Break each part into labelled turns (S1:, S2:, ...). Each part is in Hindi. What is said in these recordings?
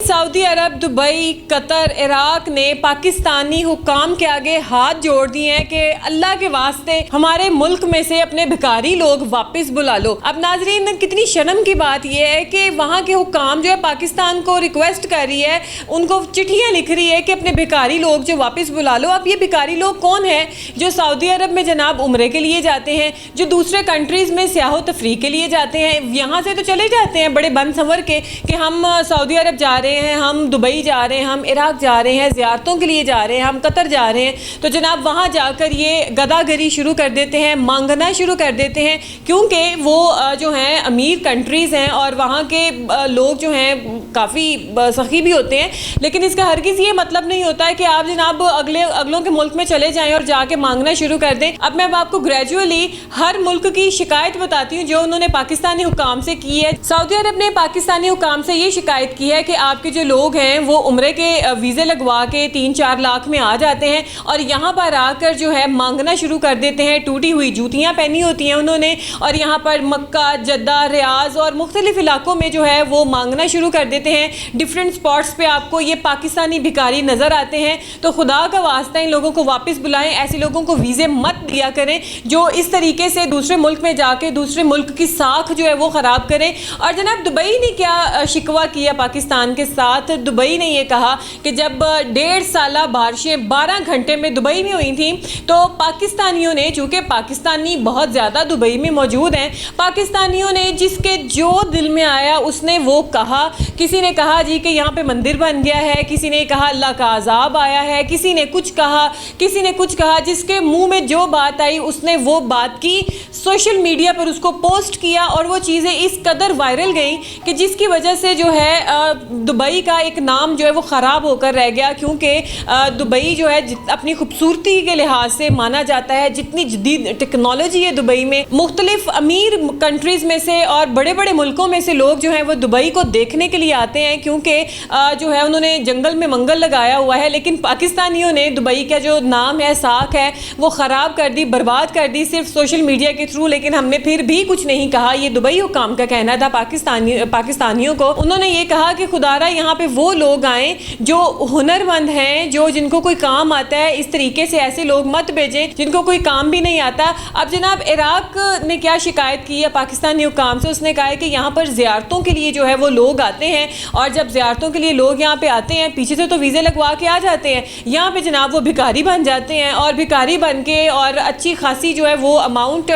S1: सऊदी अरब, दुबई, कतर, इराक ने पाकिस्तानी हुक्काम के आगे हाथ जोड़ दिए हैं कि अल्लाह के वास्ते हमारे मुल्क में से अपने भिखारी लोग वापस बुला लो। अब नाजरीन, कितनी शर्म की बात यह है कि वहाँ के हुक्काम जो है पाकिस्तान को रिक्वेस्ट कर रही है, उनको चिट्ठियाँ लिख रही है कि अपने भिखारी लोग जो वापस बुला लो। अब ये भिखारी लोग कौन है? जो सऊदी अरब में जनाब उम्रे के लिए जाते हैं, जो दूसरे कंट्रीज़ में सियाहो तफरी के लिए जाते हैं। यहाँ से तो चले जाते हैं बड़े बन संवर के कि हम सऊदी अरब जा रहे हैं, हम दुबई जा रहे हैं, हम इराक जा रहे हैं, ज़ियारतों के लिए जा रहे हैं, हम कतर जा रहे हैं। तो जनाब वहाँ जाकर ये गदागरी शुरू कर देते हैं, मांगना शुरू कर देते हैं, क्योंकि वो जो हैं अमीर कंट्रीज़ हैं और वहाँ के लोग जो हैं काफ़ी सखी भी होते हैं। लेकिन इसका हरगिज़ ये मतलब नहीं होता है कि आप जनाब अगलों के मुल्क में चले जाएँ और जाके मांगना शुरू कर दें। अब मैं आपको ग्रेजुअली हर मुल्क की शिकायत बताती हूँ जो उन्होंने पाकिस्तानी हुक्काम से की है। सऊदी अरब ने पाकिस्तानी हुक्काम से ये शिकायत की है कि आपके जो लोग हैं वो उम्रे के वीज़े लगवा के 3-4 लाख में आ जाते हैं और यहाँ पर आकर जो है मांगना शुरू कर देते हैं। टूटी हुई जूतियाँ पहनी होती हैं उन्होंने और यहाँ पर मक्का, जद्दा, रियाज और मुख्तलिफ इलाकों में जो है वो मांगना शुरू कर देते हैं। डिफरेंट स्पॉट्स पे आपको ये पाकिस्तानी भिखारी नज़र आते हैं। तो खुदा का वास्ता इन लोगों को वापस बुलाएं, ऐसे लोगों को वीज़े मत दिया करें जो इस तरीके से दूसरे मुल्क में जाके दूसरे मुल्क की साख जो है वो ख़राब करें। और जनाब दुबई ने क्या शिकवा किया पाकिस्तान के साथ? दुबई ने ये कहा कि जब 1.5 साला बारिशें 12 घंटे में दुबई में हुई थी तो पाकिस्तानियों ने, चूँकि पाकिस्तानी बहुत ज़्यादा दुबई में मौजूद हैं, पाकिस्तानियों ने जिसके जो दिल में आया उसने वो कहा। किसी ने कहा जी कि यहाँ पे मंदिर बन गया है, किसी ने कहा अल्लाह का अजाब आया है, किसी ने कुछ कहा, किसी ने कुछ कहा। जिसके मुंह में जो बात आई उसने वो बात की, सोशल मीडिया पर उसको पोस्ट किया और वो चीज़ें इस कदर वायरल गई कि जिसकी वजह से जो है दुबई का एक नाम जो है वो ख़राब होकर रह गया। क्योंकि दुबई जो है अपनी खूबसूरती के लिहाज से माना जाता है, जितनी जदीद टेक्नोलॉजी है दुबई में, मुख्तलिफ अमीर कंट्रीज़ में से और बड़े बड़े मुल्कों में से लोग जो हैं वो दुबई को देखने के लिए आते हैं, क्योंकि जो है उन्होंने जंगल में मंगल लगाया हुआ है। लेकिन पाकिस्तानियों ने दुबई का जो नाम है, साख है, वो ख़राब कर दी, बर्बाद कर दी सिर्फ सोशल मीडिया के थ्रू। लेकिन हमने फिर भी कुछ नहीं कहा। ये दुबई हुक्काम का कहना था पाकिस्तानियों को। उन्होंने ये कहा कि खुदारा यहाँ पे वो लोग आएँ जो हुनरमंद हैं, जो जिनको कोई काम आता है। इस तरीके से ऐसे लोग मत भेजें जिनको कोई काम भी नहीं आता। अब जनाब इराक ने क्या शिकायत की है पाकिस्तानी हुक्काम से? उसने कहा है कि यहाँ पर ज़ियारतों के लिए जो है वो लोग आते हैं और जब ज़ियारतों के लिए लोग यहाँ पे आते हैं, पीछे से तो वीज़े लगवा के आ जाते हैं, यहाँ पे जनाब वो भिखारी बन जाते हैं और भिखारी बन के और अच्छी खासी जो है वो अमाउंट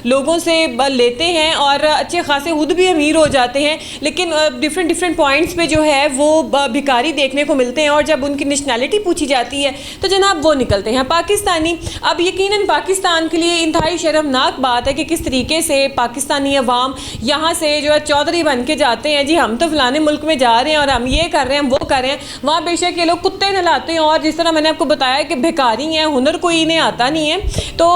S1: लोगों से लेते हैं और अच्छे खासे खुद भी अमीर हो जाते हैं। लेकिन डिफरेंट पॉइंट्स पे जो है वो भिखारी देखने को मिलते हैं और जब उनकी नेशनैलिटी पूछी जाती है तो जनाब वो निकलते हैं पाकिस्तानी। अब यकीनन पाकिस्तान के लिए इंतहाई शर्मनाक बात है कि किस तरीके से पाकिस्तानी अवाम यहाँ से जो है चौधरी बन के जाते हैं, जी हम तो फलाने मुल्क में जा रहे हैं और हम ये कर रहे हैं, वो कर रहे हैं। वहाँ बेशक ये लोग कुत्ते नहलाते हैं और जिस तरह मैंने आपको बताया कि भिखारी हैं, हुनर कोई इन्हें आता नहीं है, तो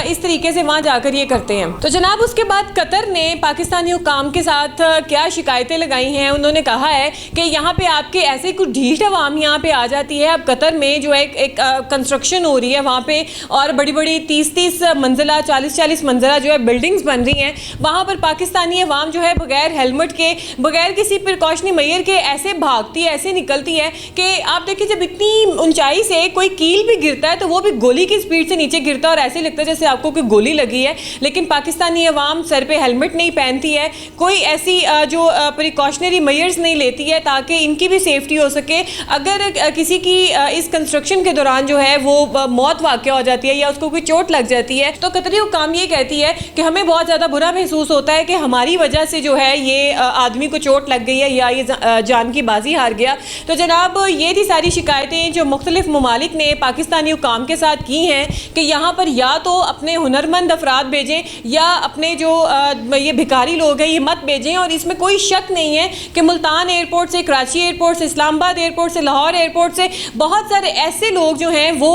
S1: इस तरीके से वहाँ जाकर ये करते हैं। तो जनाब उसके बाद कतर ने पाकिस्तानी हुक्काम के साथ क्या शिकायतें लगाई हैं? उन्होंने कहा है कि यहाँ पे आपके ऐसे कुछ ढीठ अवाम यहाँ पे आ जाती है। अब कतर में जो एक कंस्ट्रक्शन हो रही है वहाँ पे और बड़ी बड़ी 30-30 मंजिला, 40-40 मंजिला जो है बिल्डिंग्स बन रही हैं। वहाँ पर पाकिस्तानी अवाम जो है बगैर हेलमेट के, बगैर किसी प्रिकॉशनरी मेजर के ऐसे भागती है, ऐसे निकलती है कि आप देखिए जब इतनी ऊंचाई से कोई कील भी गिरता है तो वो भी गोली की स्पीड से नीचे गिरता है और ऐसे लगता है जैसे आपको कोई गोली लगी है। लेकिन पाकिस्तानी अवाम सर पे हेलमेट नहीं पहनती है, कोई ऐसी जो प्रिकॉशनरी मेजर्स नहीं लेती है ताकि इनकी भी सेफ्टी हो सके। अगर किसी की इस कंस्ट्रक्शन के दौरान जो है वो मौत वाक़या हो जाती है या उसको कोई चोट लग जाती है तो कतरी हुक्काम ये कहती है कि हमें बहुत ज़्यादा बुरा महसूस होता है कि हमारी वजह से जो है ये आदमी को चोट लग गई है या ये जान की बाजी हार गया। तो जनाब ये थी सारी शिकायतें जो मुख्तलिफ ममालिक ने पाकिस्तानी हुक्काम के साथ की हैं कि यहाँ पर या तो अपने हुनरमंद अफराद भेजें या अपने जो ये भिखारी लोग हैं ये मत भेजें। और इसमें कोई शक नहीं है कि मुल्तान एयरपोर्ट से, कराची एयरपोर्ट से, इस्लामाबाद एयरपोर्ट से, लाहौर एयरपोर्ट से बहुत सारे ऐसे लोग जो हैं वो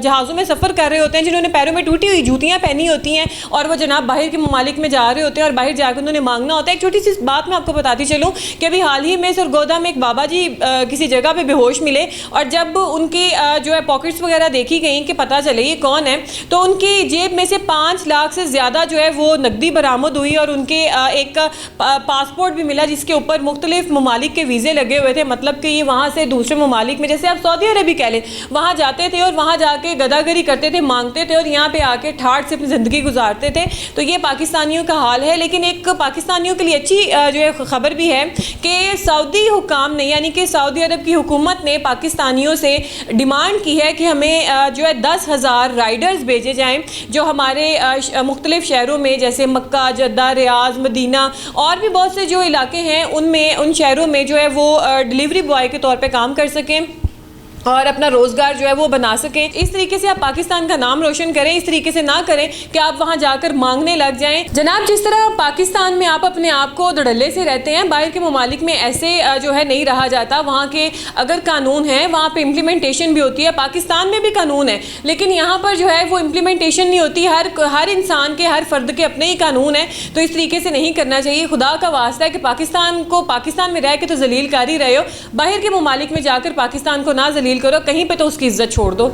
S1: जहाज़ों में सफ़र कर रहे होते हैं जिन्होंने पैरों में टूटी हुई जूतियाँ पहनी होती हैं और वो जनाब बाहर के ममालिक में जा रहे होते हैं और बाहर जाकर उन्होंने मांगना होता है। एक छोटी सी बात मैं आपको बताती चलूँ कि अभी हाल ही में सरगोदा में एक बाबा जी किसी जगह पे बेहोश मिले और जब उनकी जो है पॉकेट्स वगैरह देखी गई कि पता चले ये कौन है, तो उनकी जेब में से 5 लाख से ज़्यादा जो है वो नकदी बरामद हुई और उनके एक पासपोर्ट भी मिला जिसके ऊपर मुख्तलिफ ममालिक के वीज़े लगे हुए थे, मतलब कि ये वहाँ से दूसरे ममालिक में, जैसे आप सऊदी अरब कह लें, वहाँ जाते थे और वहाँ जाके गदागरी करते थे, मांगते थे और यहाँ पे आके ठाठ से अपनी ज़िंदगी गुजारते थे। तो ये पाकिस्तानियों का हाल है। लेकिन एक पाकिस्तानियों के लिए अच्छी जो है खबर भी है कि सऊदी हुकाम ने, यानी कि सऊदी अरब की हुकूमत ने पाकिस्तानियों से डिमांड की है कि हमें जो है 10,000 राइडर्स भेजे जाएँ जो हमारे मुख्तलिफ़ शहरों में, जैसे मक्का, जद्दा, रियाज, मदीना और भी बहुत से जो इलाके हैं उनमें, उन शहरों में जो है वो डिलीवरी बॉय के तौर पे काम कर सकें और अपना रोज़गार जो है वो बना सकें। इस तरीके से आप पाकिस्तान का नाम रोशन करें, इस तरीके से ना करें कि आप वहाँ जाकर मांगने लग जाएं। जनाब, जिस तरह पाकिस्तान में आप अपने आप को धड़ल्ले से रहते हैं, बाहर के ममालिक में ऐसे जो है नहीं रहा जाता। वहाँ के अगर कानून है, वहाँ पे इम्प्लीमेंटेशन भी होती है। पाकिस्तान में भी कानून है, लेकिन यहाँ पर जो है वो इम्प्लीमेंटेशन नहीं होती। हर इंसान के, हर फर्द के अपने ही कानून है। तो इस तरीके से नहीं करना चाहिए। खुदा का वास्ता है कि पाकिस्तान में रह के तो जलील कर ही रहे हो, बाहर के ममालिक में जाकर पाकिस्तान को ना जलील करो, कहीं पे तो उसकी इज्जत छोड़ दो।